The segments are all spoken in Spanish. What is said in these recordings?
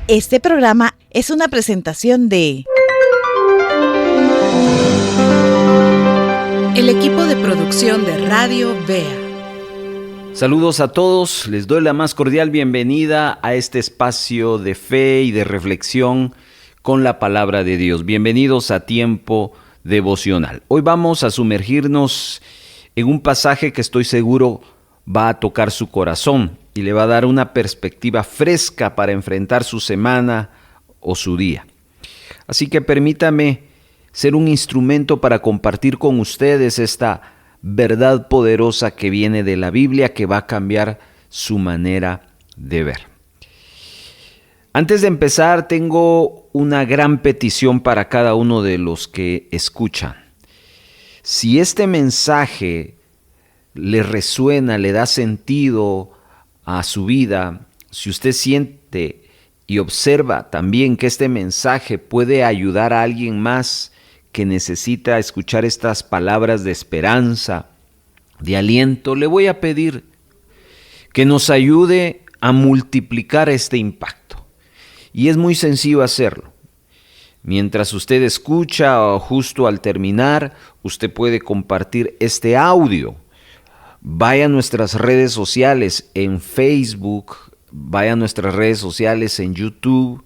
Este programa es una presentación de el equipo de producción de Radio Vea. Saludos a todos, les doy la más cordial bienvenida a este espacio de fe y de reflexión con la palabra de Dios. Bienvenidos a Tiempo Devocional. Hoy vamos a sumergirnos en un pasaje que estoy seguro va a tocar su corazón y le va a dar una perspectiva fresca para enfrentar su semana o su día. Así que permítame ser un instrumento para compartir con ustedes esta verdad poderosa que viene de la Biblia, que va a cambiar su manera de ver. Antes de empezar, tengo una gran petición para cada uno de los que escuchan. Si este mensaje le resuena, le da sentido a su vida, si usted siente y observa también que este mensaje puede ayudar a alguien más que necesita escuchar estas palabras de esperanza, de aliento, le voy a pedir que nos ayude a multiplicar este impacto. Y es muy sencillo hacerlo. Mientras usted escucha o justo al terminar, usted puede compartir este audio. Vaya a nuestras redes sociales en Facebook, vaya a nuestras redes sociales en YouTube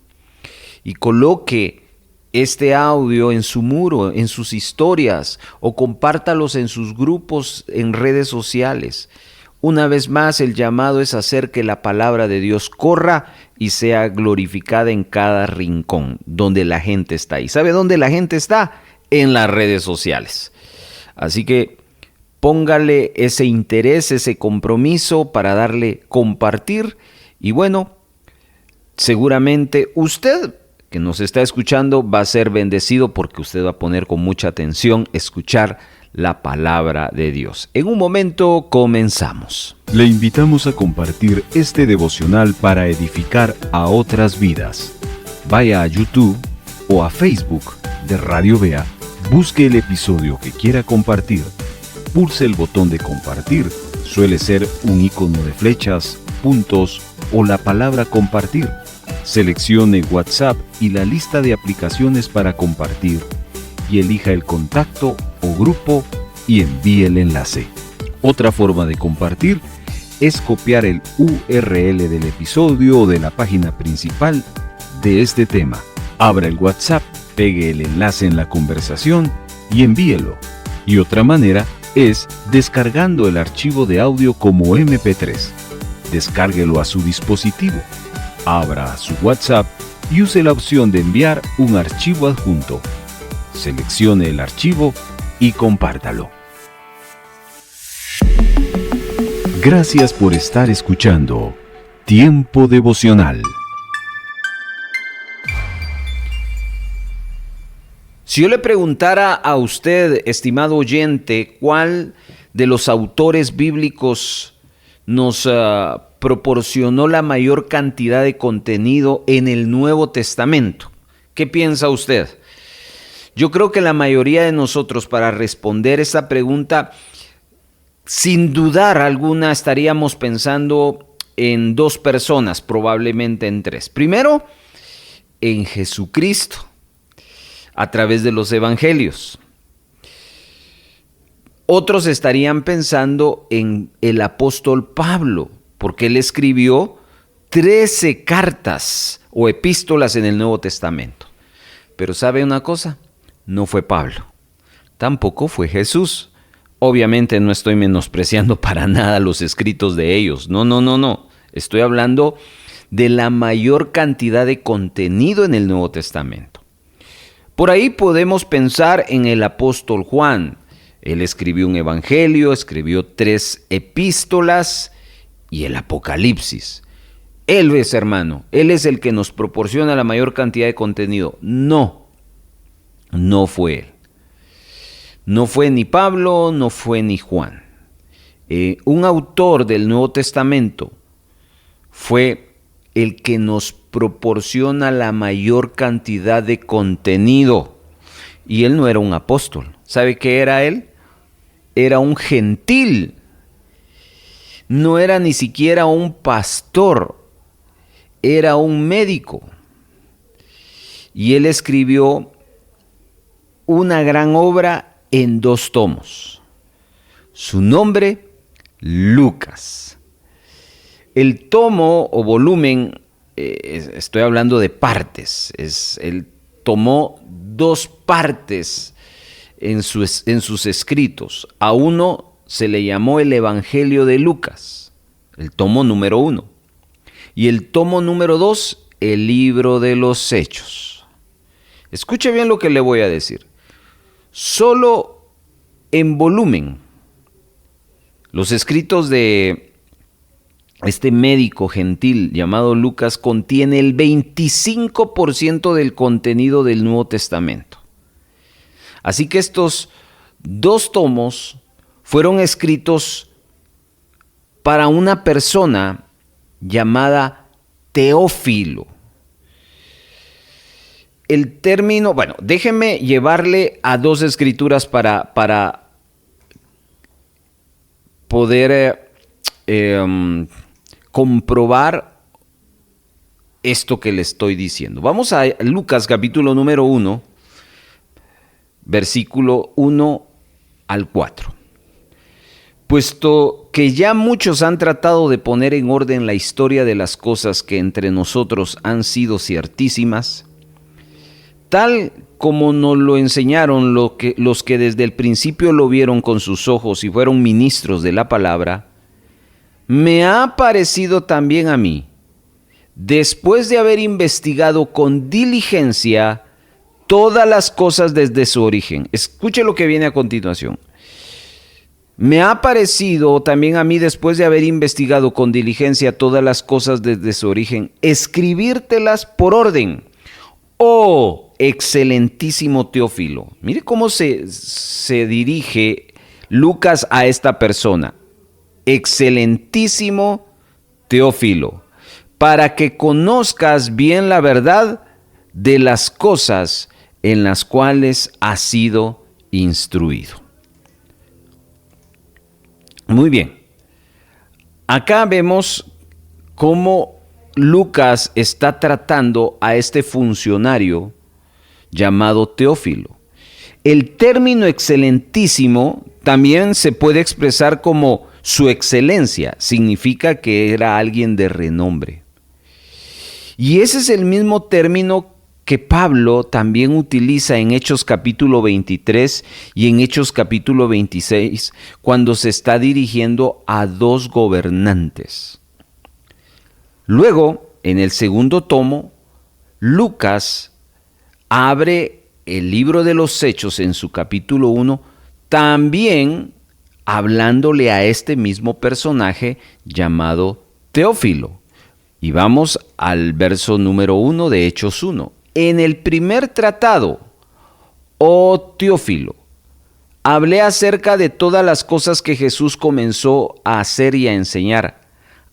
y coloque este audio en su muro, en sus historias, o compártalos en sus grupos en redes sociales. Una vez más, el llamado es hacer que la palabra de Dios corra y sea glorificada en cada rincón donde la gente está. ¿Y sabe dónde la gente está? En las redes sociales. Así que póngale ese interés, ese compromiso para darle compartir. Y bueno, seguramente usted que nos está escuchando va a ser bendecido porque usted va a poner con mucha atención escuchar la palabra de Dios. En un momento comenzamos. Le invitamos a compartir este devocional para edificar a otras vidas. Vaya a YouTube o a Facebook de Radio Vea, busque el episodio que quiera compartir, pulse el botón de compartir, suele ser un icono de flechas, puntos o la palabra compartir. Seleccione WhatsApp y la lista de aplicaciones para compartir y elija el contacto o grupo y envíe el enlace. Otra forma de compartir es copiar el URL del episodio o de la página principal de este tema. Abra el WhatsApp, pegue el enlace en la conversación y envíelo. Y otra manera es descargando el archivo de audio como MP3. Descárguelo a su dispositivo. Abra su WhatsApp y use la opción de enviar un archivo adjunto. Seleccione el archivo y compártalo. Gracias por estar escuchando Tiempo Devocional. Si yo le preguntara a usted, estimado oyente, ¿cuál de los autores bíblicos nos proporcionó la mayor cantidad de contenido en el Nuevo Testamento? ¿Qué piensa usted? Yo creo que la mayoría de nosotros, para responder esa pregunta, sin dudar alguna, estaríamos pensando en dos personas, probablemente en tres. Primero, en Jesucristo, a través de los evangelios. Otros estarían pensando en el apóstol Pablo, porque él escribió 13 cartas o epístolas en el Nuevo Testamento. Pero ¿sabe una cosa? No fue Pablo, tampoco fue Jesús. Obviamente no estoy menospreciando para nada los escritos de ellos. No. Estoy hablando de la mayor cantidad de contenido en el Nuevo Testamento. Por ahí podemos pensar en el apóstol Juan. Él escribió un evangelio, escribió 3 epístolas y el Apocalipsis. Él es, hermano, él es el que nos proporciona la mayor cantidad de contenido. No fue él. No fue ni Pablo, no fue ni Juan. Un autor del Nuevo Testamento fue el que nos proporciona la mayor cantidad de contenido. Y él no era un apóstol. ¿Sabe qué era él? Era un gentil. No era ni siquiera un pastor. Era un médico. y él escribió una gran obra en 2 tomos. Su nombre, Lucas. El tomo o volumen, estoy hablando de partes, él tomó 2 partes en sus escritos. A uno se le llamó el Evangelio de Lucas, el tomo número 1. Y el tomo número 2, el libro de los Hechos. Escuche bien lo que le voy a decir. Solo en volumen, los escritos de este médico gentil llamado Lucas contiene el 25% del contenido del Nuevo Testamento. Así que estos 2 tomos fueron escritos para una persona llamada Teófilo. El término, déjeme llevarle a 2 escrituras para poder comprobar esto que le estoy diciendo. Vamos a Lucas capítulo número 1, versículo 1 al 4. Puesto que ya muchos han tratado de poner en orden la historia de las cosas que entre nosotros han sido ciertísimas, tal como nos lo enseñaron los que desde el principio lo vieron con sus ojos y fueron ministros de la palabra, me ha parecido también a mí, después de haber investigado con diligencia todas las cosas desde su origen. Escuche lo que viene a continuación. Me ha parecido también a mí, después de haber investigado con diligencia todas las cosas desde su origen, escribírtelas por orden. Oh, excelentísimo Teófilo. Mire cómo se dirige Lucas a esta persona. Excelentísimo Teófilo, para que conozcas bien la verdad de las cosas en las cuales has sido instruido. Muy bien. Acá vemos cómo Lucas está tratando a este funcionario llamado Teófilo. El término excelentísimo también se puede expresar como su excelencia. Significa que era alguien de renombre. Y ese es el mismo término que Pablo también utiliza en Hechos capítulo 23 y en Hechos capítulo 26, cuando se está dirigiendo a 2 gobernantes. Luego, en el segundo tomo, Lucas abre el libro de los Hechos en su capítulo 1, también hablándole a este mismo personaje llamado Teófilo. Y vamos al verso número 1 de Hechos 1. En el primer tratado, oh Teófilo, hablé acerca de todas las cosas que Jesús comenzó a hacer y a enseñar,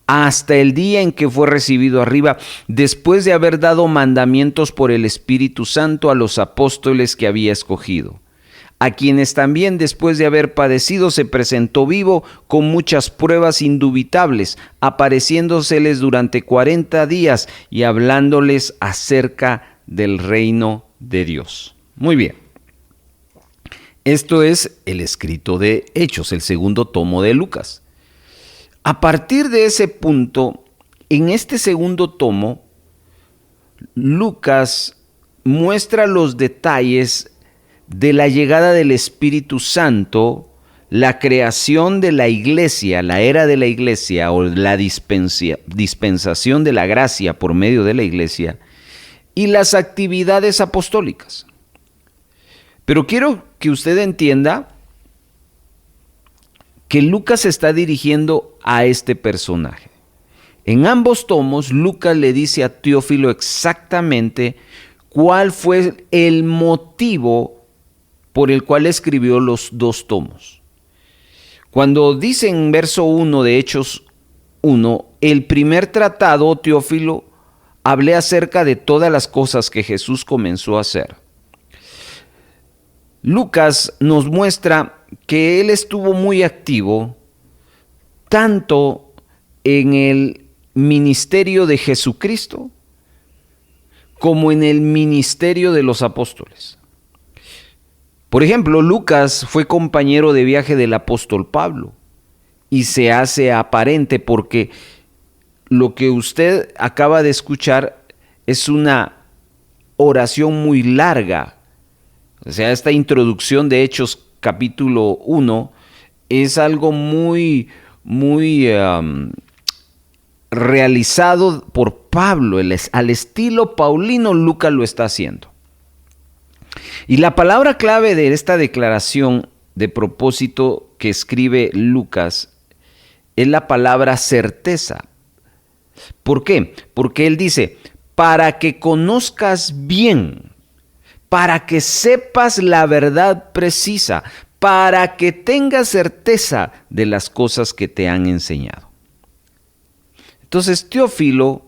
hasta el día en que fue recibido arriba, después de haber dado mandamientos por el Espíritu Santo a los apóstoles que había escogido, a quienes también después de haber padecido se presentó vivo con muchas pruebas indubitables, apareciéndoseles durante 40 días y hablándoles acerca del reino de Dios. Muy bien. Esto es el escrito de Hechos, el segundo tomo de Lucas. A partir de ese punto, en este segundo tomo, Lucas muestra los detalles de la llegada del Espíritu Santo, la creación de la iglesia, la era de la iglesia o la dispensación de la gracia por medio de la iglesia y las actividades apostólicas. Pero quiero que usted entienda que Lucas se está dirigiendo a este personaje. En ambos tomos, Lucas le dice a Teófilo exactamente cuál fue el motivo por el cual escribió los 2 tomos. Cuando dice en verso 1 de Hechos 1, el primer tratado, Teófilo, hablé acerca de todas las cosas que Jesús comenzó a hacer. Lucas nos muestra que él estuvo muy activo tanto en el ministerio de Jesucristo como en el ministerio de los apóstoles. Por ejemplo, Lucas fue compañero de viaje del apóstol Pablo y se hace aparente porque lo que usted acaba de escuchar es una oración muy larga. O sea, esta introducción de Hechos capítulo 1 es algo muy realizado por Pablo. Al estilo paulino, Lucas lo está haciendo. Y la palabra clave de esta declaración de propósito que escribe Lucas es la palabra certeza. ¿Por qué? Porque él dice, para que conozcas bien, para que sepas la verdad precisa, para que tengas certeza de las cosas que te han enseñado. Entonces, Teófilo,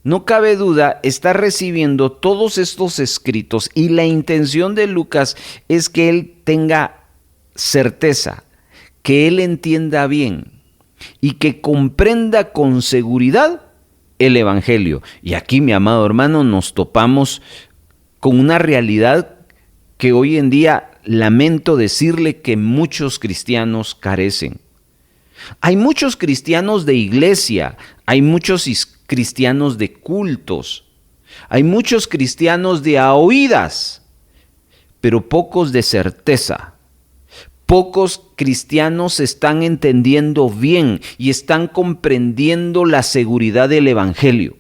no cabe duda, está recibiendo todos estos escritos y la intención de Lucas es que él tenga certeza, que él entienda bien y que comprenda con seguridad el Evangelio. Y aquí, mi amado hermano, nos topamos con una realidad que hoy en día lamento decirle que muchos cristianos carecen. Hay muchos cristianos de iglesia, hay muchos cristianos de cultos, hay muchos cristianos de a oídas, pero pocos de certeza. Pocos cristianos están entendiendo bien y están comprendiendo la seguridad del Evangelio.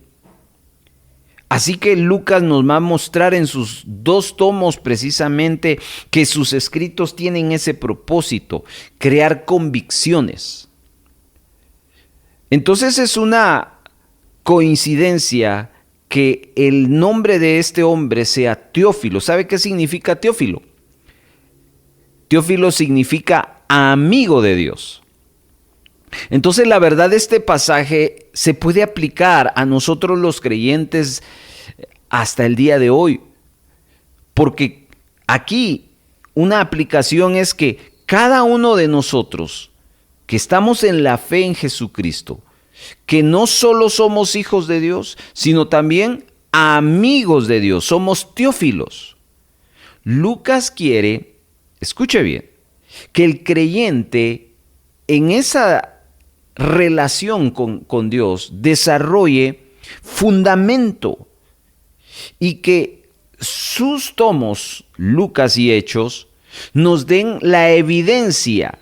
Así que Lucas nos va a mostrar en sus 2 tomos precisamente que sus escritos tienen ese propósito, crear convicciones. Entonces es una coincidencia que el nombre de este hombre sea Teófilo. ¿Sabe qué significa Teófilo? Teófilo significa amigo de Dios. Entonces, la verdad, este pasaje se puede aplicar a nosotros los creyentes hasta el día de hoy. Porque aquí una aplicación es que cada uno de nosotros que estamos en la fe en Jesucristo, que no solo somos hijos de Dios, sino también amigos de Dios, somos teófilos. Lucas quiere, escuche bien, que el creyente en esa relación con Dios desarrolle fundamento y que sus tomos, Lucas y Hechos, nos den la evidencia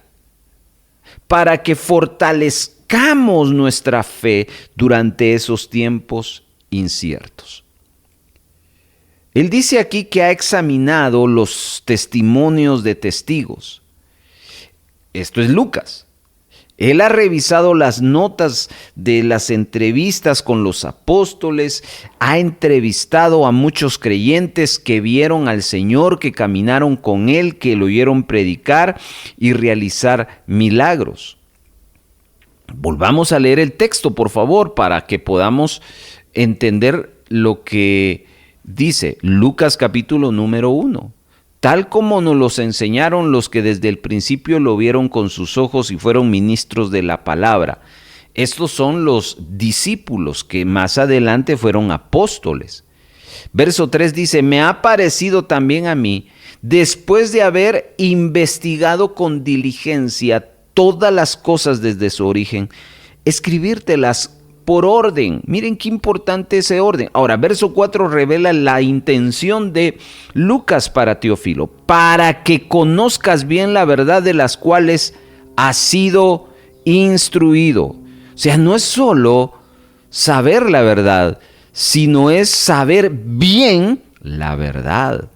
para que fortalezcamos nuestra fe durante esos tiempos inciertos. Él dice aquí que ha examinado los testimonios de testigos. Esto es Lucas. Él ha revisado las notas de las entrevistas con los apóstoles, ha entrevistado a muchos creyentes que vieron al Señor, que caminaron con Él, que lo oyeron predicar y realizar milagros. Volvamos a leer el texto, por favor, para que podamos entender lo que dice Lucas capítulo número 1. Tal como nos los enseñaron los que desde el principio lo vieron con sus ojos y fueron ministros de la palabra. Estos son los discípulos que más adelante fueron apóstoles. Verso 3 dice, me ha parecido también a mí, después de haber investigado con diligencia todas las cosas desde su origen, escribírtelas por orden. Miren qué importante ese orden. Ahora, verso 4 revela la intención de Lucas para Teófilo, para que conozcas bien la verdad de las cuales has sido instruido. O sea, no es solo saber la verdad, sino es saber bien la verdad.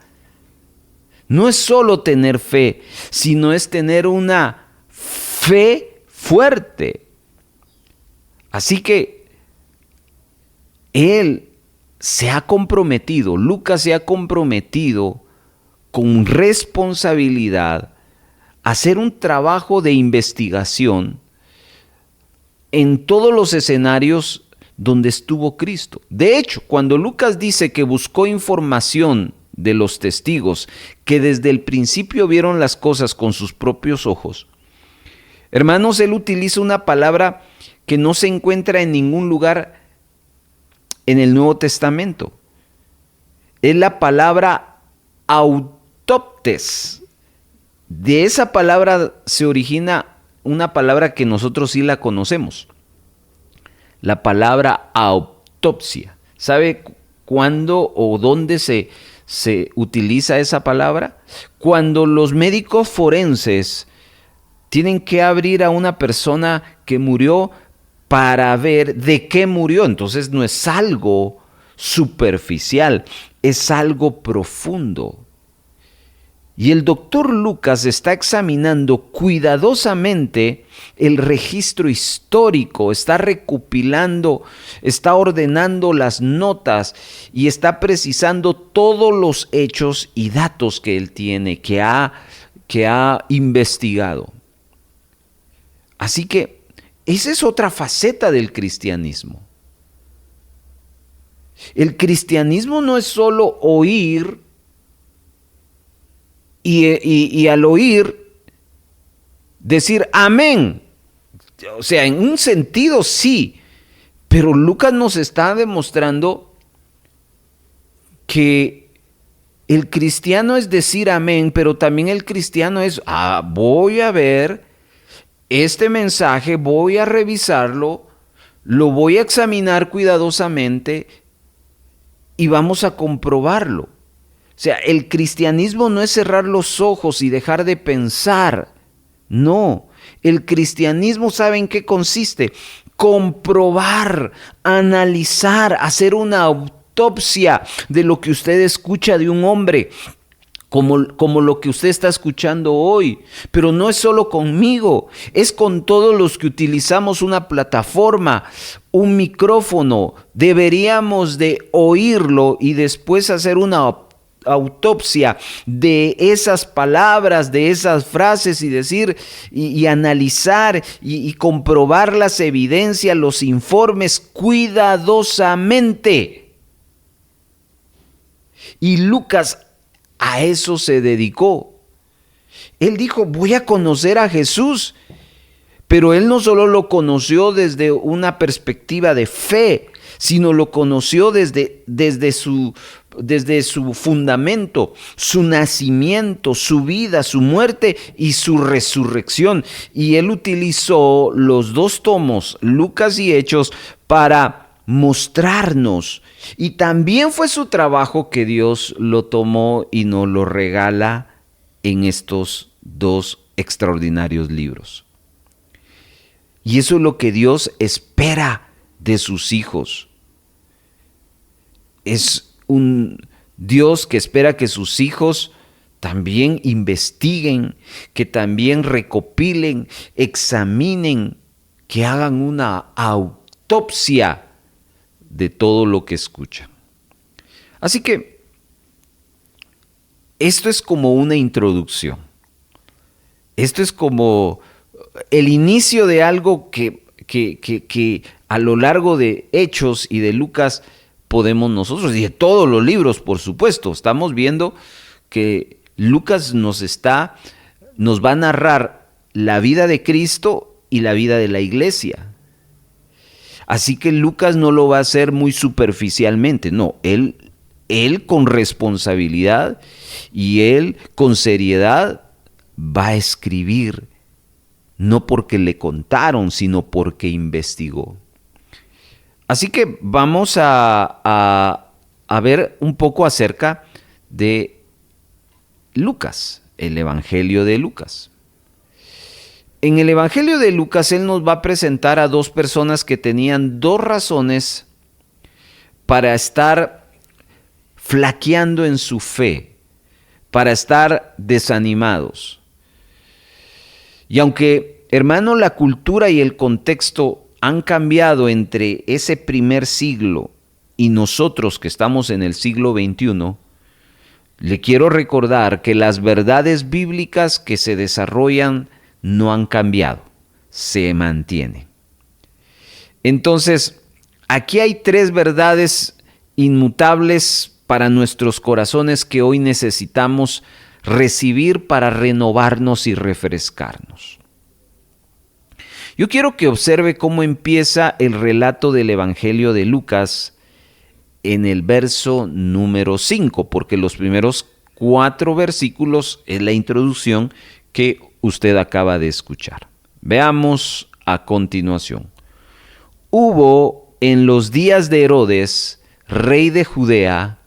No es solo tener fe, sino es tener una fe fuerte. Así que él se ha comprometido, Lucas se ha comprometido con responsabilidad a hacer un trabajo de investigación en todos los escenarios donde estuvo Cristo. De hecho, cuando Lucas dice que buscó información de los testigos que desde el principio vieron las cosas con sus propios ojos, hermanos, él utiliza una palabra que no se encuentra en ningún lugar en el Nuevo Testamento. es la palabra autoptes. De esa palabra se origina una palabra que nosotros sí la conocemos, la palabra autopsia. ¿Sabe cuándo o dónde se utiliza esa palabra? Cuando los médicos forenses tienen que abrir a una persona que murió para ver de qué murió. Entonces no es algo superficial, es algo profundo. Y el doctor Lucas está examinando cuidadosamente el registro histórico, está recopilando, está ordenando las notas y está precisando todos los hechos y datos que él tiene, que ha investigado. Así que esa es otra faceta del cristianismo. El cristianismo no es solo oír y al oír decir amén. O sea, en un sentido sí, pero Lucas nos está demostrando que el cristiano es decir amén, pero también el cristiano es, voy a ver este mensaje, voy a revisarlo, lo voy a examinar cuidadosamente y vamos a comprobarlo. O sea, el cristianismo no es cerrar los ojos y dejar de pensar. No, el cristianismo, ¿sabe en qué consiste? Comprobar, analizar, hacer una autopsia de lo que usted escucha de un hombre, como lo que usted está escuchando hoy. Pero no es solo conmigo, es con todos los que utilizamos una plataforma, un micrófono. Deberíamos de oírlo y después hacer una autopsia de esas palabras, de esas frases y decir y analizar y comprobar las evidencias, los informes cuidadosamente. Y Lucas a eso se dedicó. Él dijo, voy a conocer a Jesús, pero él no solo lo conoció desde una perspectiva de fe, sino lo conoció desde su fundamento, su nacimiento, su vida, su muerte y su resurrección. Y él utilizó los dos tomos, Lucas y Hechos, para mostrarnos. Y también fue su trabajo que Dios lo tomó y nos lo regala en estos dos extraordinarios libros. Y eso es lo que Dios espera de sus hijos. Es un Dios que espera que sus hijos también investiguen, que también recopilen, examinen, que hagan una autopsia de todo lo que escuchan. Así que esto es como una introducción. Esto es como el inicio de algo que a lo largo de Hechos y de Lucas podemos nosotros, y de todos los libros, por supuesto, estamos viendo que Lucas nos va a narrar la vida de Cristo y la vida de la iglesia. Así que Lucas no lo va a hacer muy superficialmente, no, él con responsabilidad y él con seriedad va a escribir, no porque le contaron, sino porque investigó. Así que vamos a ver un poco acerca de Lucas, el Evangelio de Lucas. En el Evangelio de Lucas, él nos va a presentar a dos personas que tenían dos razones para estar flaqueando en su fe, para estar desanimados. Y aunque, hermano, la cultura y el contexto han cambiado entre ese primer siglo y nosotros que estamos en el siglo XXI, le quiero recordar que las verdades bíblicas que se desarrollan no han cambiado, se mantienen. Entonces, aquí hay tres verdades inmutables para nuestros corazones que hoy necesitamos recibir para renovarnos y refrescarnos. Yo quiero que observe cómo empieza el relato del Evangelio de Lucas en el verso número 5, porque los primeros 4 versículos es la introducción que usted acaba de escuchar. Veamos a continuación. Hubo en los días de Herodes, rey de Judea,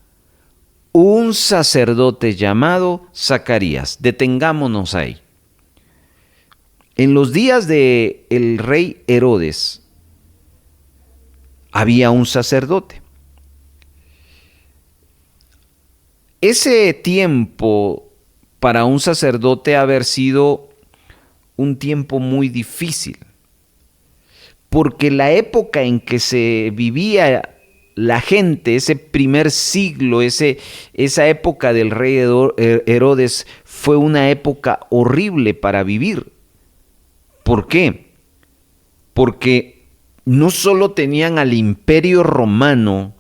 un sacerdote llamado Zacarías. Detengámonos ahí. En los días del rey Herodes había un sacerdote. Ese tiempo para un sacerdote haber sido un tiempo muy difícil, porque la época en que se vivía la gente, ese primer siglo, esa época del rey Herodes fue una época horrible para vivir. ¿Por qué? Porque no solo tenían al imperio romano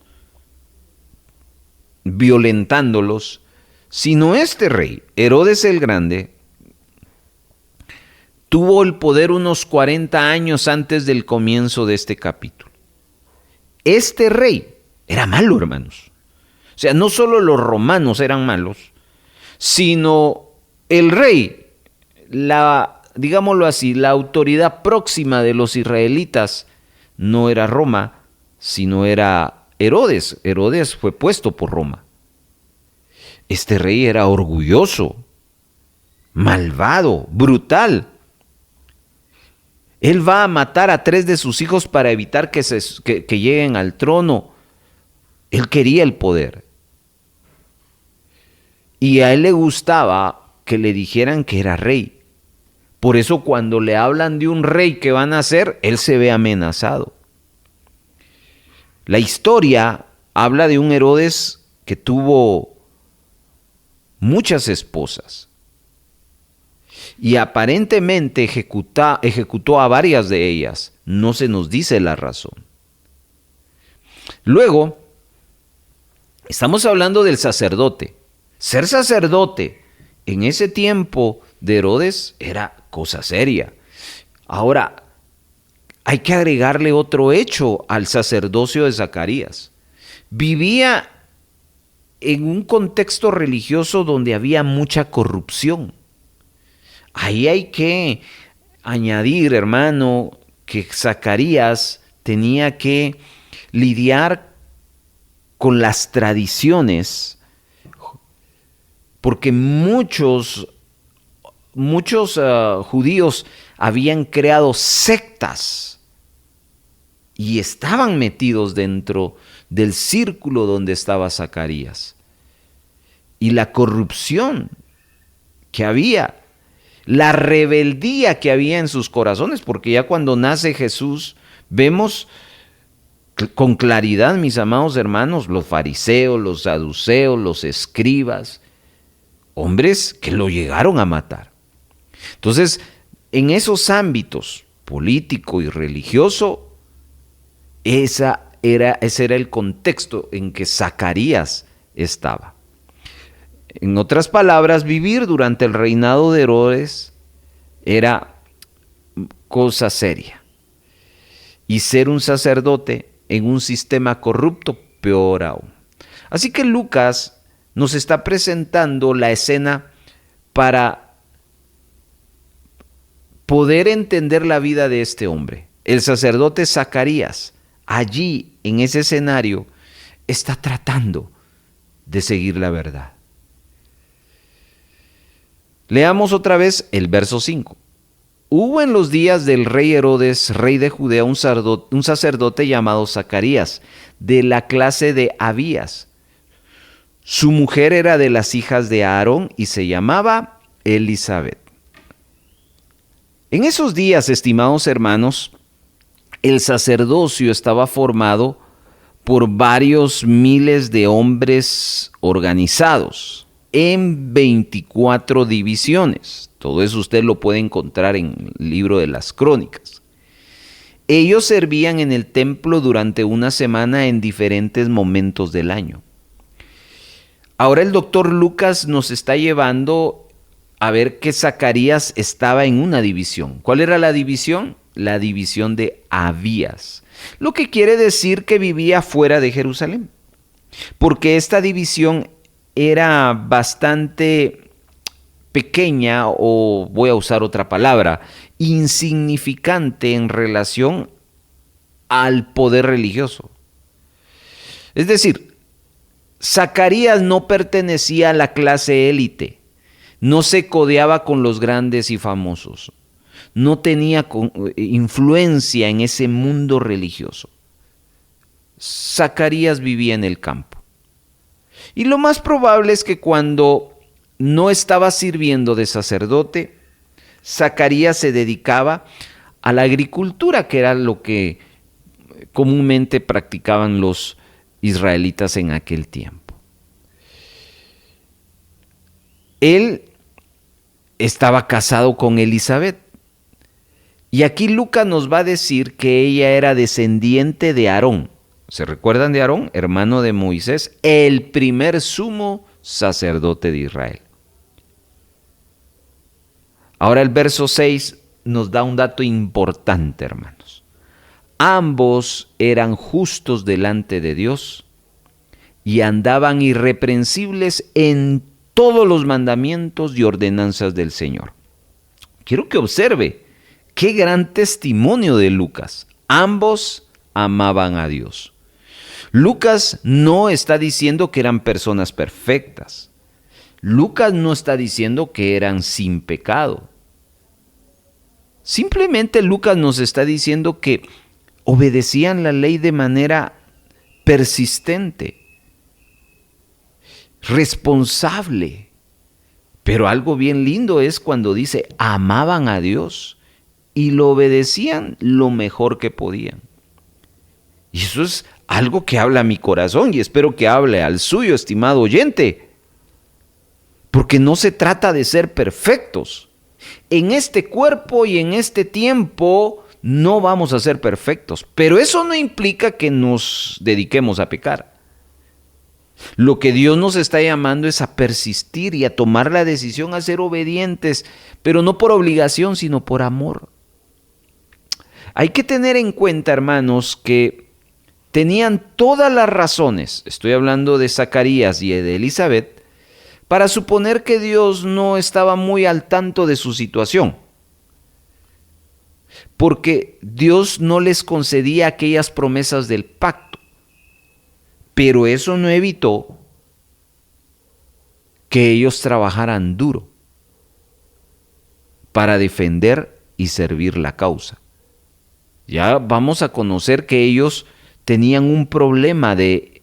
violentándolos, sino este rey, Herodes el Grande, tuvo el poder unos 40 años antes del comienzo de este capítulo. Este rey era malo, hermanos. O sea, no solo los romanos eran malos, sino el rey, digámoslo así, la autoridad próxima de los israelitas no era Roma, sino era Herodes. Herodes fue puesto por Roma. Este rey era orgulloso, malvado, brutal. Él va a matar a 3 de sus hijos para evitar que lleguen al trono. Él quería el poder. Y a él le gustaba que le dijeran que era rey. Por eso cuando le hablan de un rey que va a nacer, él se ve amenazado. La historia habla de un Herodes que tuvo muchas esposas. Y aparentemente ejecutó a varias de ellas. No se nos dice la razón. Luego, estamos hablando del sacerdote. Ser sacerdote en ese tiempo de Herodes era cosa seria. Ahora, hay que agregarle otro hecho al sacerdocio de Zacarías. Vivía en un contexto religioso donde había mucha corrupción. Ahí hay que añadir, hermano, que Zacarías tenía que lidiar con las tradiciones, porque muchos judíos habían creado sectas y estaban metidos dentro del círculo donde estaba Zacarías. Y la corrupción que había, la rebeldía que había en sus corazones, porque ya cuando nace Jesús, vemos con claridad, mis amados hermanos, los fariseos, los saduceos, los escribas, hombres que lo llegaron a matar. Entonces, en esos ámbitos, político y religioso, ese era el contexto en que Zacarías estaba. En otras palabras, vivir durante el reinado de Herodes era cosa seria. Y ser un sacerdote en un sistema corrupto, peor aún. Así que Lucas nos está presentando la escena para poder entender la vida de este hombre. El sacerdote Zacarías, allí en ese escenario, está tratando de seguir la verdad. Leamos otra vez el verso 5. Hubo en los días del rey Herodes, rey de Judea, un sacerdote llamado Zacarías, de la clase de Abías. Su mujer era de las hijas de Aarón y se llamaba Elizabeth. En esos días, estimados hermanos, el sacerdocio estaba formado por varios miles de hombres organizados en 24 divisiones. Todo eso usted lo puede encontrar en el libro de las Crónicas. Ellos servían en el templo durante una semana en diferentes momentos del año. Ahora el doctor Lucas nos está llevando a ver que Zacarías estaba en una división. ¿Cuál era la división? La división de Abías, lo que quiere decir que vivía fuera de Jerusalén. porque esta división era bastante pequeña, o voy a usar otra palabra, insignificante en relación al poder religioso. Es decir, Zacarías no pertenecía a la clase élite, no se codeaba con los grandes y famosos, no tenía influencia en ese mundo religioso. Zacarías vivía en el campo. Y lo más probable es que cuando no estaba sirviendo de sacerdote, Zacarías se dedicaba a la agricultura, que era lo que comúnmente practicaban los israelitas en aquel tiempo. Él estaba casado con Elizabeth. Y aquí Lucas nos va a decir que ella era descendiente de Aarón. ¿Se recuerdan de Aarón, hermano de Moisés? El primer sumo sacerdote de Israel. Ahora el verso 6 nos da un dato importante, hermanos. Ambos eran justos delante de Dios y andaban irreprensibles en todos los mandamientos y ordenanzas del Señor. Quiero que observe qué gran testimonio de Lucas. Ambos amaban a Dios. Lucas no está diciendo que eran personas perfectas. Lucas no está diciendo que eran sin pecado. Simplemente Lucas nos está diciendo que obedecían la ley de manera persistente, responsable. Pero algo bien lindo es cuando dice amaban a Dios y lo obedecían lo mejor que podían. Y eso es algo que habla a mi corazón y espero que hable al suyo, estimado oyente. Porque no se trata de ser perfectos. En este cuerpo y en este tiempo no vamos a ser perfectos, pero eso no implica que nos dediquemos a pecar. Lo que Dios nos está llamando es a persistir y a tomar la decisión a ser obedientes, pero no por obligación, sino por amor. Hay que tener en cuenta, hermanos, que tenían todas las razones, estoy hablando de Zacarías y de Elizabeth, para suponer que Dios no estaba muy al tanto de su situación, porque Dios no les concedía aquellas promesas del pacto, pero eso no evitó que ellos trabajaran duro para defender y servir la causa. Ya vamos a conocer que ellos tenían un problema de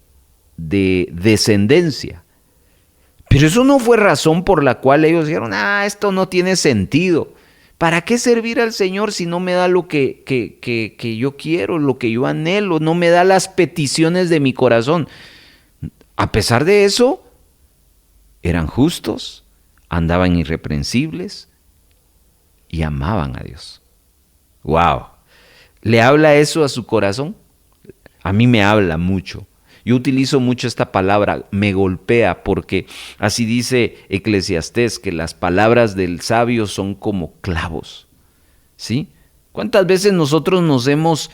descendencia. Pero eso no fue razón por la cual ellos dijeron, esto no tiene sentido. ¿Para qué servir al Señor si no me da lo que yo quiero, lo que yo anhelo, no me da las peticiones de mi corazón? A pesar de eso, eran justos, andaban irreprensibles y amaban a Dios. ¡Wow! ¿Le habla eso a su corazón? A mí me habla mucho. Yo utilizo mucho esta palabra, me golpea, porque así dice Eclesiastés, que las palabras del sabio son como clavos. ¿Sí? ¿Cuántas veces nosotros nos hemos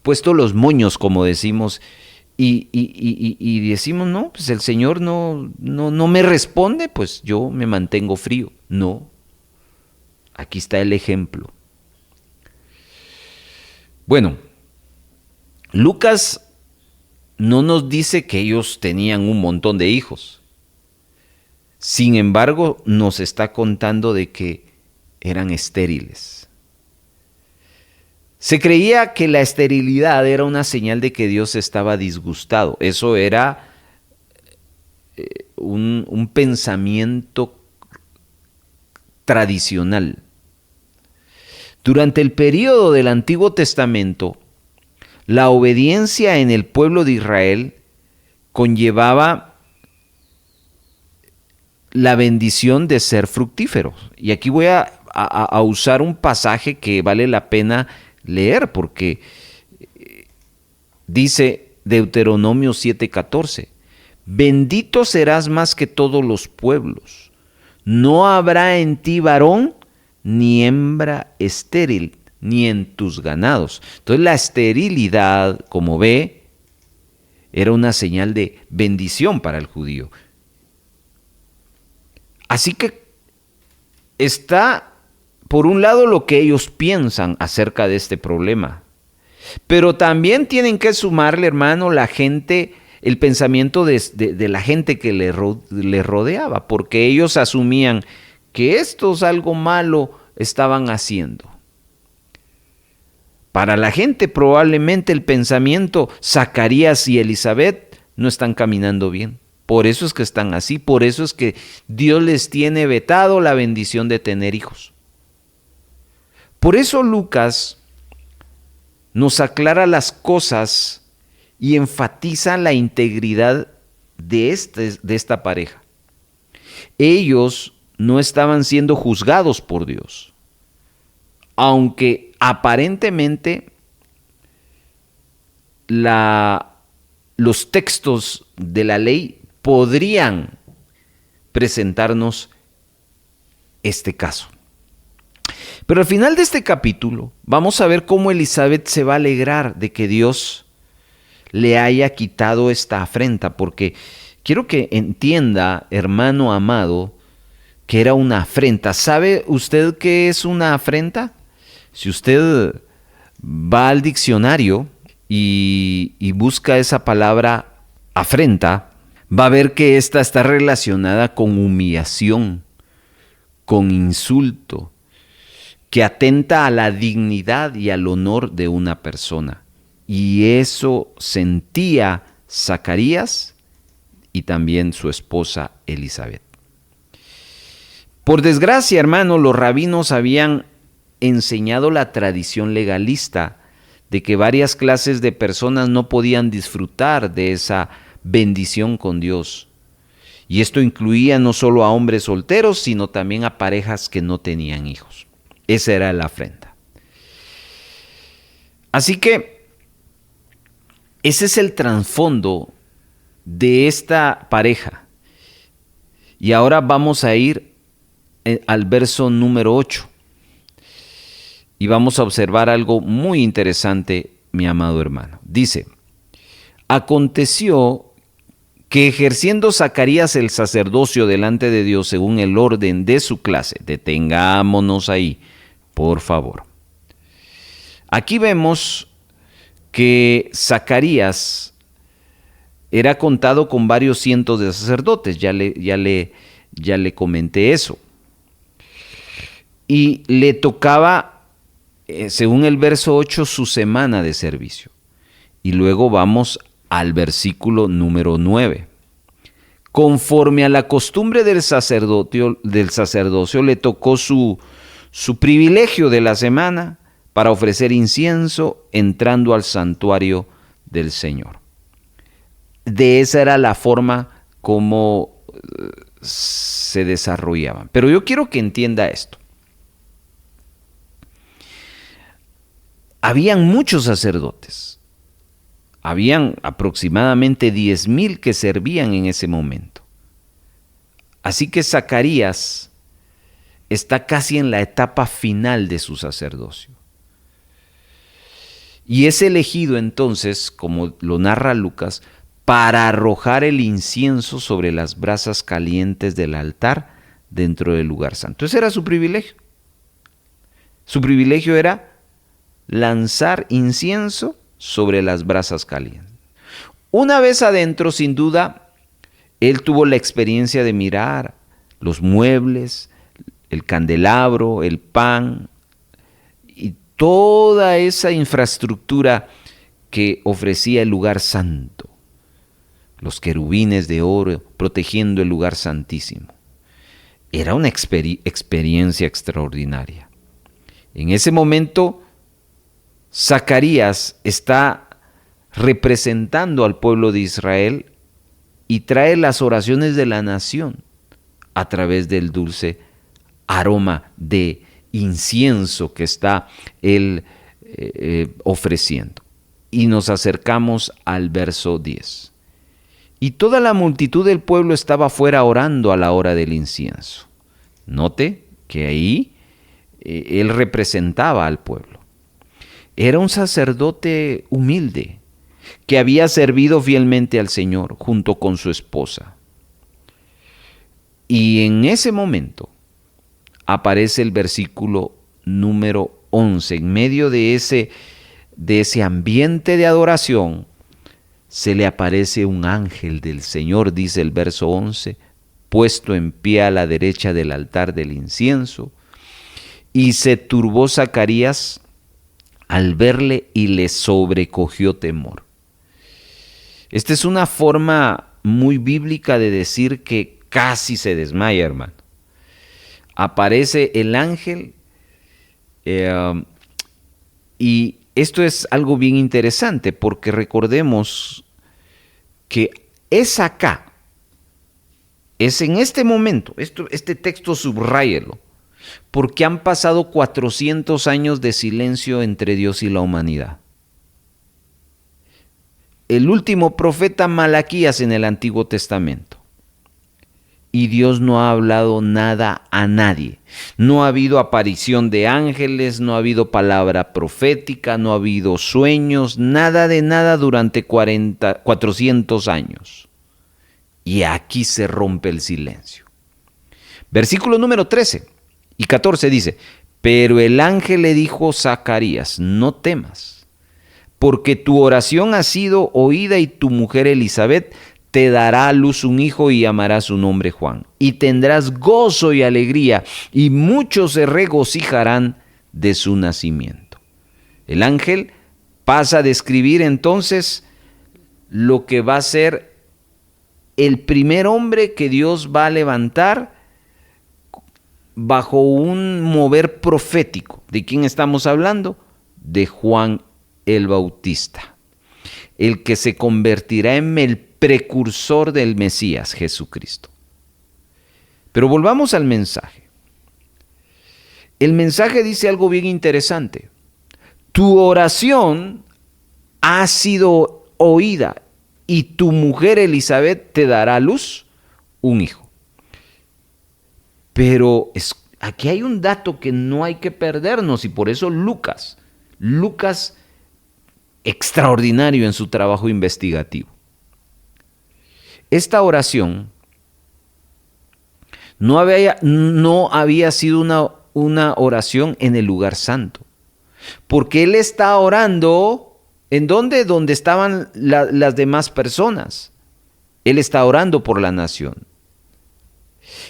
puesto los moños, como decimos, y decimos, no, pues el Señor no me responde, pues yo me mantengo frío? No. Aquí está el ejemplo. Bueno, Lucas no nos dice que ellos tenían un montón de hijos. Sin embargo, nos está contando de que eran estériles. Se creía que la esterilidad era una señal de que Dios estaba disgustado. Eso era un pensamiento tradicional. Durante el período del Antiguo Testamento, la obediencia en el pueblo de Israel conllevaba la bendición de ser fructíferos. Y aquí voy a usar un pasaje que vale la pena leer, porque dice Deuteronomio 7:14, bendito serás más que todos los pueblos, no habrá en ti varón ni hembra estéril, ni en tus ganados. Entonces la esterilidad, como ve, Era una señal de bendición para el judío. Así que está, por un lado, lo que ellos piensan acerca de este problema. Pero también tienen que sumarle, hermano, el pensamiento de la gente que le rodeaba, porque ellos asumían que estos algo malo estaban haciendo. Para la gente probablemente el pensamiento, Zacarías y Elizabeth no están caminando bien. Por eso es que están así, por eso es que Dios les tiene vetado la bendición de tener hijos. Por eso Lucas nos aclara las cosas y enfatiza la integridad de esta pareja. Ellos no estaban siendo juzgados por Dios, aunque aparentemente los textos de la ley podrían presentarnos este caso. Pero al final de este capítulo vamos a ver cómo Elizabeth se va a alegrar de que Dios le haya quitado esta afrenta, porque quiero que entienda, hermano amado, que era una afrenta. ¿Sabe usted qué es una afrenta? Si usted va al diccionario y busca esa palabra afrenta, va a ver que esta está relacionada con humillación, con insulto, que atenta a la dignidad y al honor de una persona. Y eso sentía Zacarías y también su esposa Elizabeth. Por desgracia, hermano, los rabinos habían enseñado la tradición legalista de que varias clases de personas no podían disfrutar de esa bendición con Dios. Y esto incluía no solo a hombres solteros, sino también a parejas que no tenían hijos. Esa era la afrenta. Así que ese es el trasfondo de esta pareja. Y ahora vamos a ir al verso número 8. Y vamos a observar algo muy interesante, mi amado hermano. Dice: aconteció que ejerciendo Zacarías el sacerdocio delante de Dios según el orden de su clase. Detengámonos ahí, por favor. Aquí vemos que Zacarías era contado con varios cientos de sacerdotes. Ya le comenté eso. Y le tocaba, según el verso 8, su semana de servicio. Y luego vamos al versículo número 9. Conforme a la costumbre del sacerdocio le tocó su privilegio de la semana para ofrecer incienso entrando al santuario del Señor. De esa era la forma como se desarrollaban. Pero yo quiero que entienda esto. Habían muchos sacerdotes. Habían aproximadamente 10,000 que servían en ese momento. Así que Zacarías está casi en la etapa final de su sacerdocio. Y es elegido entonces, como lo narra Lucas, para arrojar el incienso sobre las brasas calientes del altar dentro del lugar santo. Ese era su privilegio. Su privilegio era lanzar incienso sobre las brasas calientes. Una vez adentro, sin duda, él tuvo la experiencia de mirar los muebles, el candelabro, el pan y toda esa infraestructura que ofrecía el lugar santo. Los querubines de oro protegiendo el lugar santísimo. Era una experiencia extraordinaria. En ese momento, Zacarías está representando al pueblo de Israel y trae las oraciones de la nación a través del dulce aroma de incienso que está él ofreciendo. Y nos acercamos al verso 10. Y toda la multitud del pueblo estaba afuera orando a la hora del incienso. Note que ahí él representaba al pueblo. Era un sacerdote humilde, que había servido fielmente al Señor junto con su esposa. Y en ese momento aparece el versículo número 11. En medio de ese ambiente de adoración, se le aparece un ángel del Señor, dice el verso 11, puesto en pie a la derecha del altar del incienso. Y se turbó Zacarías al verle y le sobrecogió temor. Esta es una forma muy bíblica de decir que casi se desmaya, hermano. Aparece el ángel y esto es algo bien interesante porque recordemos que es acá, es en este momento, este texto subráyelo, porque han pasado 400 años de silencio entre Dios y la humanidad. El último profeta Malaquías en el Antiguo Testamento. Y Dios no ha hablado nada a nadie. No ha habido aparición de ángeles, no ha habido palabra profética, no ha habido sueños, nada de nada durante 400 años. Y aquí se rompe el silencio. Versículo número 13 y 14 dice, pero el ángel le dijo a Zacarías, no temas, porque tu oración ha sido oída y tu mujer Elizabeth te dará a luz un hijo y llamará su nombre Juan. Y tendrás gozo y alegría, y muchos se regocijarán de su nacimiento. El ángel pasa a describir entonces lo que va a ser el primer hombre que Dios va a levantar bajo un mover profético. ¿De quién estamos hablando? De Juan el Bautista, el que se convertirá en el precursor del Mesías, Jesucristo. Pero volvamos al mensaje. El mensaje dice algo bien interesante. Tu oración ha sido oída y tu mujer Elizabeth te dará a luz un hijo. Pero aquí hay un dato que no hay que perdernos y por eso Lucas, extraordinario en su trabajo investigativo. Esta oración no había sido una oración en el lugar santo, porque él está orando, ¿en dónde? Donde estaban las demás personas. Él está orando por la nación.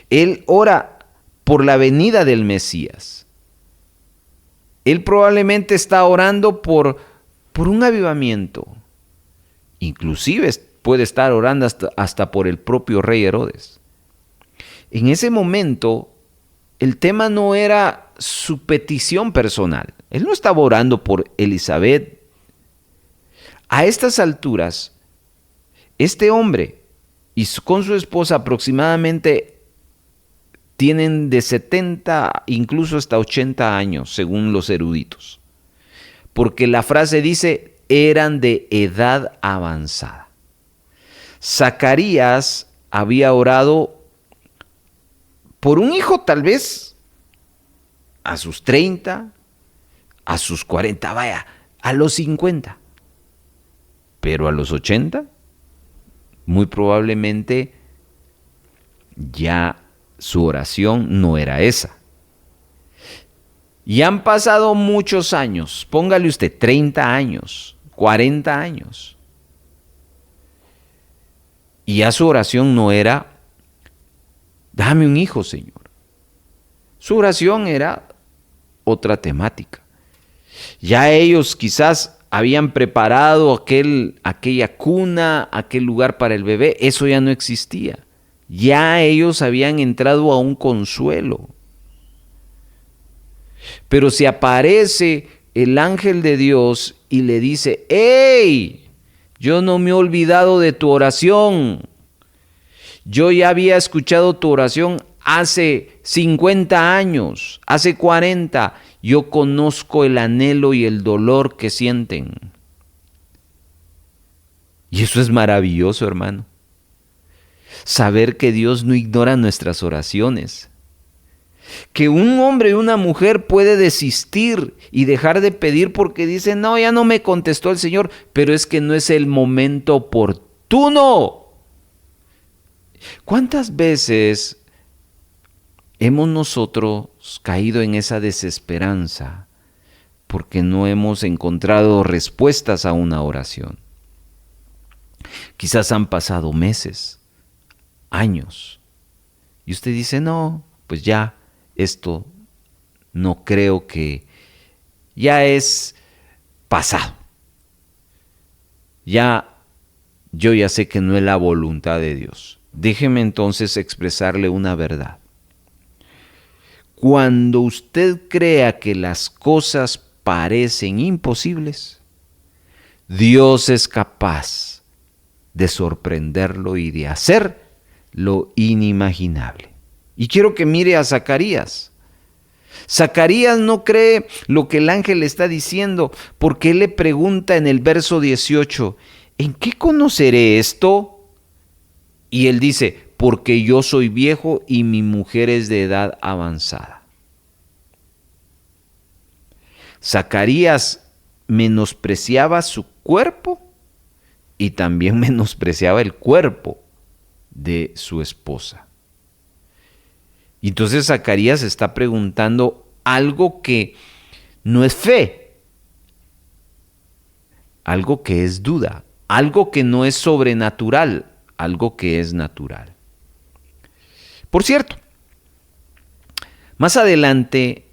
Él ora por la venida del Mesías. Él probablemente está orando por un avivamiento. Inclusive puede estar orando hasta por el propio rey Herodes. En ese momento, el tema no era su petición personal. Él no estaba orando por Elizabeth. A estas alturas, este hombre y con su esposa aproximadamente tienen de 70, incluso hasta 80 años, según los eruditos. Porque la frase dice, eran de edad avanzada. Zacarías había orado por un hijo tal vez a sus 30, a sus 40, vaya, a los 50. Pero a los 80, muy probablemente ya su oración no era esa. Y han pasado muchos años, póngale usted 30 años, 40 años. Y ya su oración no era, dame un hijo, Señor. Su oración era otra temática. Ya ellos quizás habían preparado aquella cuna, aquel lugar para el bebé, eso ya no existía. Ya ellos habían entrado a un consuelo. Pero se aparece el ángel de Dios y le dice, ¡hey! Yo no me he olvidado de tu oración. Yo ya había escuchado tu oración hace 50 años, hace 40. Yo conozco el anhelo y el dolor que sienten. Y eso es maravilloso, hermano. Saber que Dios no ignora nuestras oraciones. Que un hombre y una mujer puede desistir y dejar de pedir porque dice, no, ya no me contestó el Señor, pero es que no es el momento oportuno. ¿Cuántas veces hemos nosotros caído en esa desesperanza porque no hemos encontrado respuestas a una oración? Quizás han pasado meses, años, y usted dice, no, pues ya, esto no creo que ya es pasado. Yo ya sé que no es la voluntad de Dios. Déjeme entonces expresarle una verdad. Cuando usted crea que las cosas parecen imposibles, Dios es capaz de sorprenderlo y de hacer lo inimaginable. Y quiero que mire a Zacarías. Zacarías no cree lo que el ángel le está diciendo, porque él le pregunta en el verso 18, ¿en qué conoceré esto? Y él dice, porque yo soy viejo y mi mujer es de edad avanzada. Zacarías menospreciaba su cuerpo y también menospreciaba el cuerpo de su esposa. Y entonces Zacarías está preguntando algo que no es fe, algo que es duda, algo que no es sobrenatural, algo que es natural. Por cierto, más adelante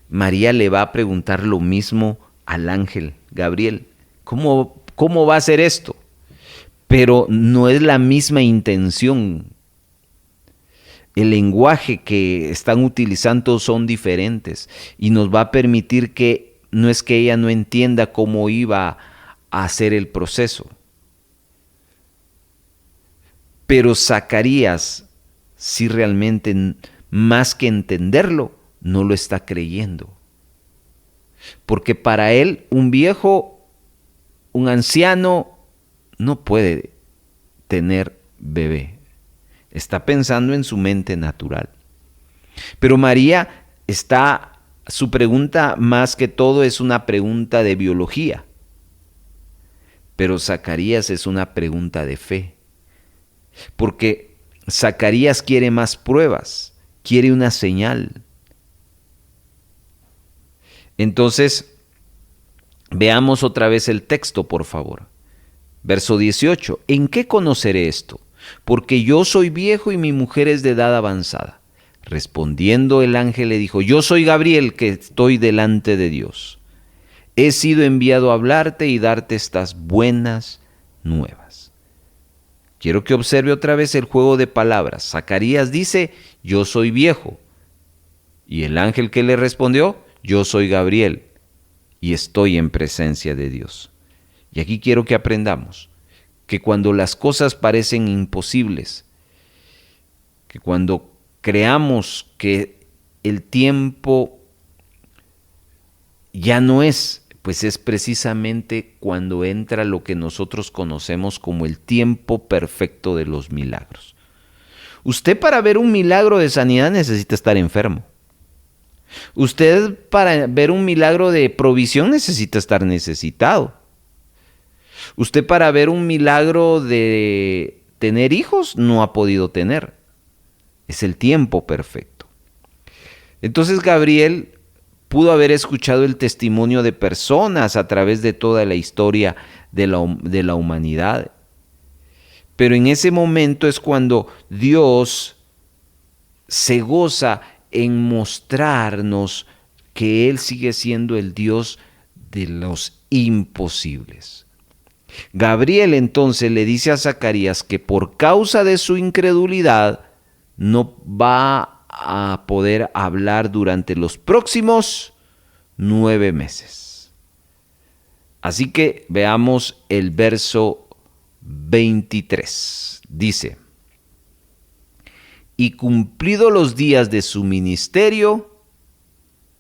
María le va a preguntar lo mismo al ángel Gabriel. ¿Cómo va a ser esto? Pero no es la misma intención. El lenguaje que están utilizando son diferentes y nos va a permitir que no es que ella no entienda cómo iba a hacer el proceso. Pero Zacarías, si realmente más que entenderlo, no lo está creyendo. Porque para él un viejo, un anciano, no puede tener bebé. Está pensando en su mente natural. Pero María su pregunta más que todo es una pregunta de biología. Pero Zacarías es una pregunta de fe. Porque Zacarías quiere más pruebas, quiere una señal. Entonces, veamos otra vez el texto, por favor. Verso 18. ¿En qué conoceré esto? Porque yo soy viejo y mi mujer es de edad avanzada. Respondiendo el ángel le dijo, yo soy Gabriel que estoy delante de Dios. He sido enviado a hablarte y darte estas buenas nuevas. Quiero que observe otra vez el juego de palabras. Zacarías dice, yo soy viejo. Y el ángel que le respondió, yo soy Gabriel y estoy en presencia de Dios. Y aquí quiero que aprendamos que cuando las cosas parecen imposibles, que cuando creamos que el tiempo ya no es, pues es precisamente cuando entra lo que nosotros conocemos como el tiempo perfecto de los milagros. Usted para ver un milagro de sanidad necesita estar enfermo. Usted para ver un milagro de provisión necesita estar necesitado. Usted para ver un milagro de tener hijos no ha podido tener. Es el tiempo perfecto. Entonces Gabriel pudo haber escuchado el testimonio de personas a través de toda la historia de la humanidad. Pero en ese momento es cuando Dios se goza en mostrarnos que Él sigue siendo el Dios de los imposibles. Gabriel entonces le dice a Zacarías que por causa de su incredulidad no va a poder hablar durante los próximos 9 meses. Así que veamos el verso 23. Dice, y cumplidos los días de su ministerio,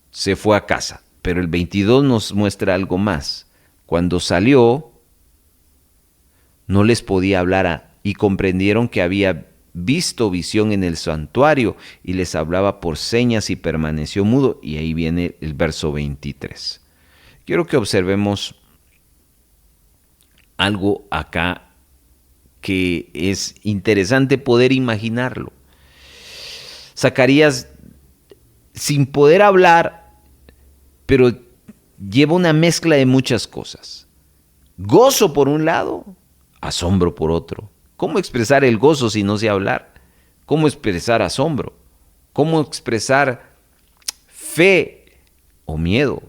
se fue a casa. Pero el 22 nos muestra algo más. Cuando salió, no les podía hablar y comprendieron que había visto visión en el santuario y les hablaba por señas y permaneció mudo. Y ahí viene el verso 23. Quiero que observemos algo acá que es interesante poder imaginarlo. Zacarías, sin poder hablar, pero lleva una mezcla de muchas cosas. Gozo por un lado, asombro por otro. ¿Cómo expresar el gozo si no sé hablar? ¿Cómo expresar asombro? ¿Cómo expresar fe o miedo?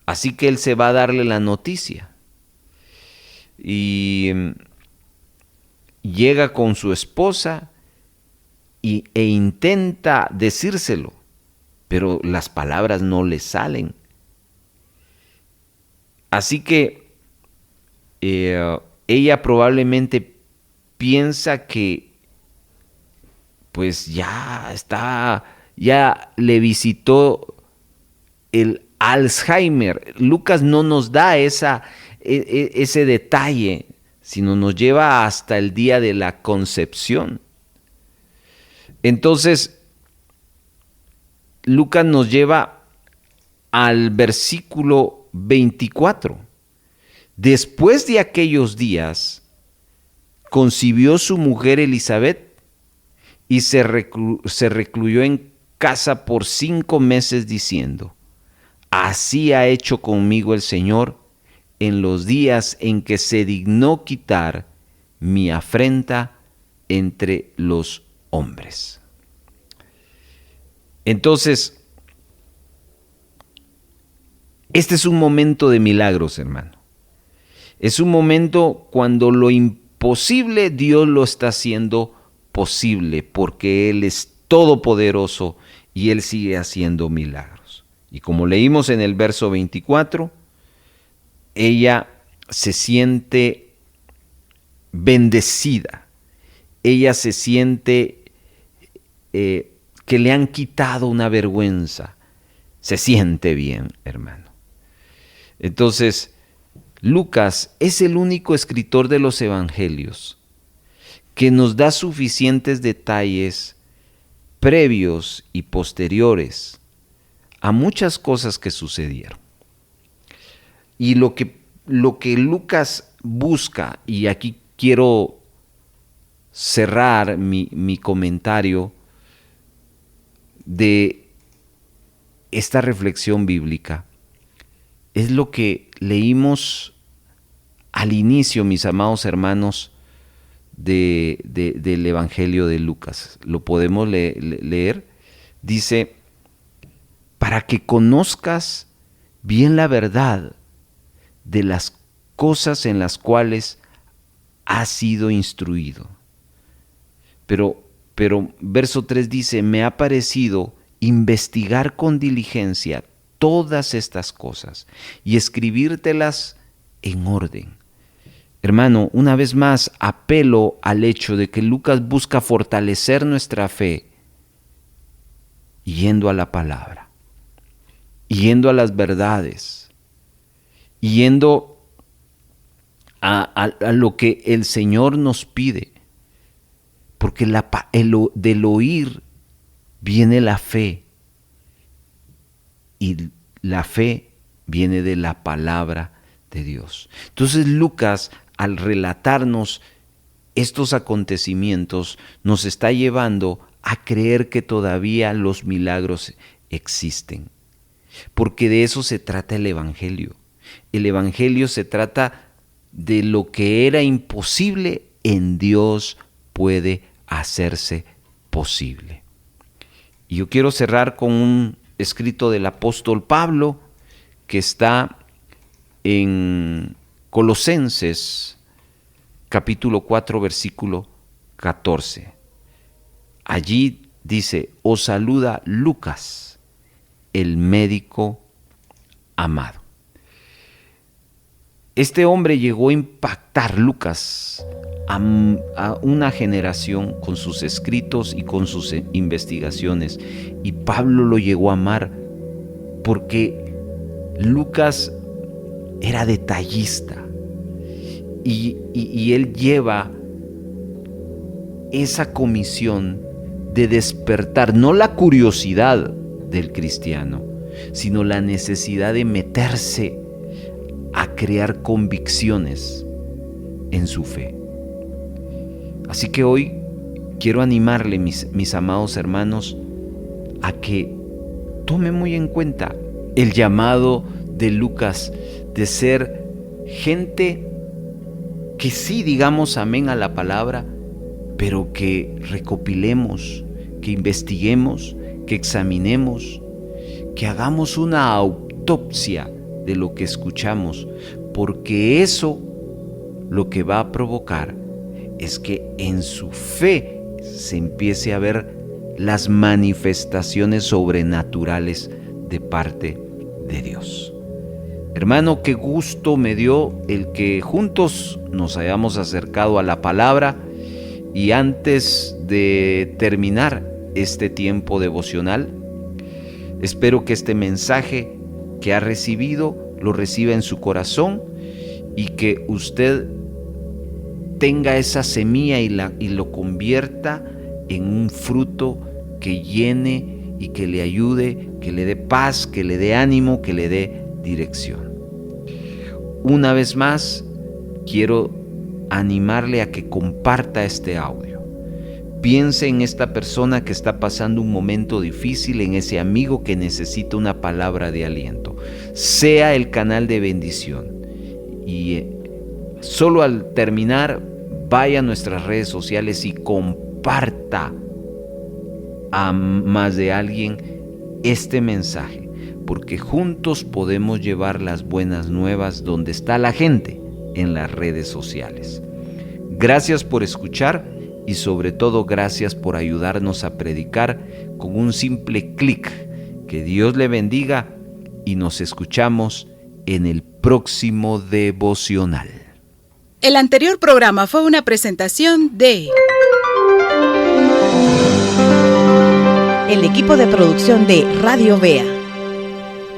Así que él se va a darle la noticia. Y llega con su esposa e intenta decírselo, pero las palabras no le salen. Así que ella probablemente piensa que pues ya le visitó el Alzheimer. Lucas no nos da ese detalle, sino nos lleva hasta el día de la concepción. Entonces, Lucas nos lleva al versículo 24. Después de aquellos días, concibió su mujer Elizabeth y se recluyó en casa por 5 meses diciendo: así ha hecho conmigo el Señor en los días en que se dignó quitar mi afrenta entre los hombres. Entonces, este es un momento de milagros, hermano. Es un momento cuando lo imposible Dios lo está haciendo posible, porque Él es todopoderoso y Él sigue haciendo milagros. Y como leímos en el verso 24, ella se siente bendecida. Ella se siente que le han quitado una vergüenza. Se siente bien, hermano. Entonces, Lucas es el único escritor de los evangelios que nos da suficientes detalles previos y posteriores a muchas cosas que sucedieron. Y lo que Lucas busca, y aquí quiero cerrar mi comentario de esta reflexión bíblica, es lo que leímos al inicio, mis amados hermanos, del Evangelio de Lucas. Lo podemos leer. Dice: para que conozcas bien la verdad de las cosas en las cuales has sido instruido. Pero verso 3 dice: me ha parecido investigar con diligencia todas estas cosas y escribírtelas en orden. Hermano, una vez más apelo al hecho de que Lucas busca fortalecer nuestra fe yendo a la palabra, yendo a las verdades, yendo a lo que el Señor nos pide, porque del oír viene la fe, y la fe viene de la palabra de Dios. Entonces Lucas, al relatarnos estos acontecimientos, nos está llevando a creer que todavía los milagros existen, porque de eso se trata el Evangelio. El Evangelio se trata de lo que era imposible, en Dios puede hacerse posible. Y yo quiero cerrar con un escrito del apóstol Pablo que está en Colosenses capítulo 4 versículo 14. Allí dice: os saluda Lucas, el médico amado. Este hombre llegó a impactar, Lucas, a una generación con sus escritos y con sus investigaciones. Y Pablo lo llegó a amar porque Lucas era detallista. Y él lleva esa comisión de despertar, no la curiosidad del cristiano, sino la necesidad de meterse a crear convicciones en su fe. Así que hoy quiero animarle, mis amados hermanos, a que tome muy en cuenta el llamado de Lucas de ser gente que sí digamos amén a la palabra, pero que recopilemos, que investiguemos, que examinemos, que hagamos una autopsia de lo que escuchamos, porque eso lo que va a provocar es que en su fe se empiece a ver las manifestaciones sobrenaturales de parte de Dios. Hermano, qué gusto me dio el que juntos nos hayamos acercado a la palabra, y antes de terminar este tiempo devocional, espero que este mensaje que ha recibido lo reciba en su corazón y que usted tenga esa semilla y lo convierta en un fruto que llene y que le ayude, que le dé paz, que le dé ánimo, que le dé dirección. Una vez más, quiero animarle a que comparta este audio. Piense en esta persona que está pasando un momento difícil, en ese amigo que necesita una palabra de aliento. Sea el canal de bendición. Y solo al terminar, vaya a nuestras redes sociales y comparta a más de alguien este mensaje, porque juntos podemos llevar las buenas nuevas donde está la gente, en las redes sociales. Gracias por escuchar y sobre todo gracias por ayudarnos a predicar con un simple clic. Que Dios le bendiga y nos escuchamos en el próximo devocional. El anterior programa fue una presentación de el equipo de producción de Radio Vea.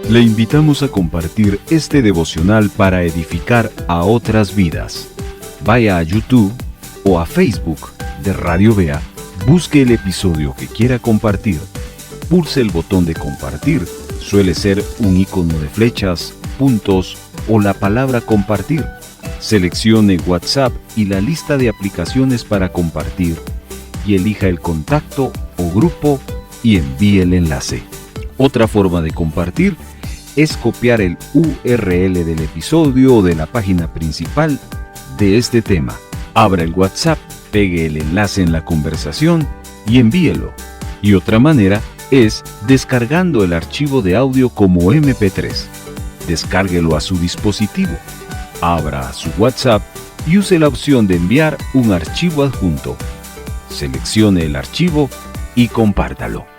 Le invitamos a compartir este devocional para edificar a otras vidas. Vaya a YouTube o a Facebook de Radio Vea, busque el episodio que quiera compartir, pulse el botón de compartir, suele ser un icono de flechas, puntos o la palabra compartir. Seleccione WhatsApp y la lista de aplicaciones para compartir y elija el contacto o grupo y envíe el enlace. Otra forma de compartir es copiar el URL del episodio o de la página principal de este tema. Abra el WhatsApp, pegue el enlace en la conversación y envíelo. Y otra manera es descargando el archivo de audio como MP3. Descárguelo a su dispositivo. Abra su WhatsApp y use la opción de enviar un archivo adjunto. Seleccione el archivo y compártalo.